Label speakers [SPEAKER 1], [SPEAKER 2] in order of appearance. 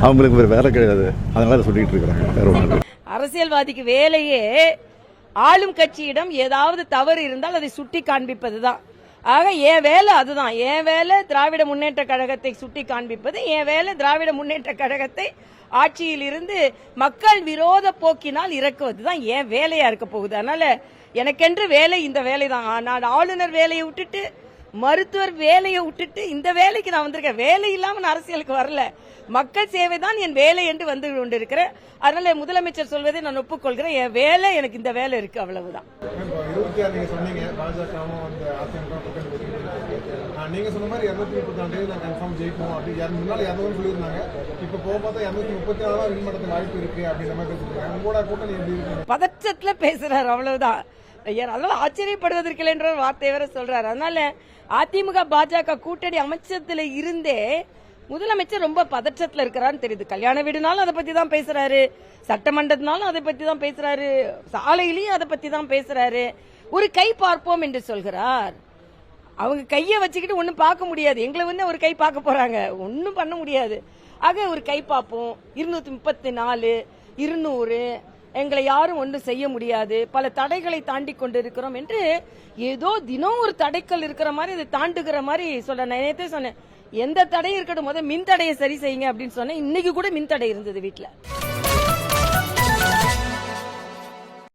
[SPEAKER 1] அவங்களுக்கு வேலை கிடையாது, அதனால சொல்லிட்டு இருக்காங்க.
[SPEAKER 2] அரசியல்வாதிக்கு வேலையே ஆளும் கட்சியிடம் ஏதாவது தவறு இருந்தால் அதை சுட்டி காண்பிப்பதுதான். ஆக என் வேலை அதுதான். என் வேலை திராவிட முன்னேற்ற கழகத்தை சுட்டி காண்பிப்பது. என் வேலை திராவிட முன்னேற்ற கழகத்தை ஆட்சியில் இருந்து மக்கள் விரோத போக்கினால் இறக்குவதுதான் என் வேலையா இருக்க போகுது. அதனால எனக்கென்று வேலை இந்த வேலை தான். நான் ஆளுநர் வேலையை விட்டுட்டு, மருத்துவர் வேலையை விட்டுட்டு இந்த வேலைக்கு நான் வந்திருக்கேன். வேலை இல்லாம நான் அரசியலுக்கு வரல. மக்கள் சேவை தான் என் வேலை என்று வந்து கொண்டிருக்கிறேன். அதனால முதலமைச்சர் சொல்வதை நான் ஒப்புக்கொள்கிறேன். என் வேலை எனக்கு இந்த வேலை இருக்கு, அவ்வளவுதான்.
[SPEAKER 3] நீங்க சொன்ன மாதிரி 232 நான் கன்ஃபார்ம் ஜெயிப்போம் அப்படி முன்னால 200 சொல்லியிருந்தாங்க. இப்ப போக பார்த்தா 234 வின் பண்றதுக்கு வாய்ப்பு இருக்கு அப்படின்ற மாதிரி பேசிருக்காங்க. உங்களோட கூட்டணி எப்படி இருக்கு?
[SPEAKER 2] பதற்றத்துல பேசுறாரு, அவ்வளவுதான். அதனால ஆச்சரியப்படுவதற்கு என்ற வார்த்தை வேற சொல்றாரு. அதனால அதிமுக பாஜக கூட்டணி அமைச்சத்துல இருந்தே முதலமைச்சர் ரொம்ப பதற்றத்துல இருக்கிறான்னு தெரியுது. கல்யாண வீடுனாலும் அதை பத்தி தான் பேசுறாரு, சட்டமன்றத்தினாலும் அதை பத்தி தான் பேசுறாரு, சாலையிலையும் அதை பத்தி தான் பேசுறாரு. ஒரு கை பார்ப்போம் என்று சொல்கிறார். அவங்க கையை வச்சுக்கிட்டு ஒன்னும் பார்க்க முடியாது. எங்களை வந்து ஒரு கை பார்க்க போறாங்க, ஒன்னும் பண்ண முடியாது. ஆக ஒரு கை பார்ப்போம். 234, 200 எங்களை யாரும் ஒன்றும் செய்ய முடியாது, பல தடைகளை தாண்டி கொண்டிருக்கிறோம் என்று ஏதோ தினம் ஒரு தடைக்கல் இருக்கிற மாதிரி அதை தாண்டுகிற மாதிரி சொல்ற. நான் நேத்தே சொன்னேன், எந்த தடையும் இருக்கட்டும், முதல் மின் தடையை சரி செய்யுங்க அப்படின்னு சொன்னேன். இன்னைக்கு கூட மின் தடை இருந்தது வீட்டுல.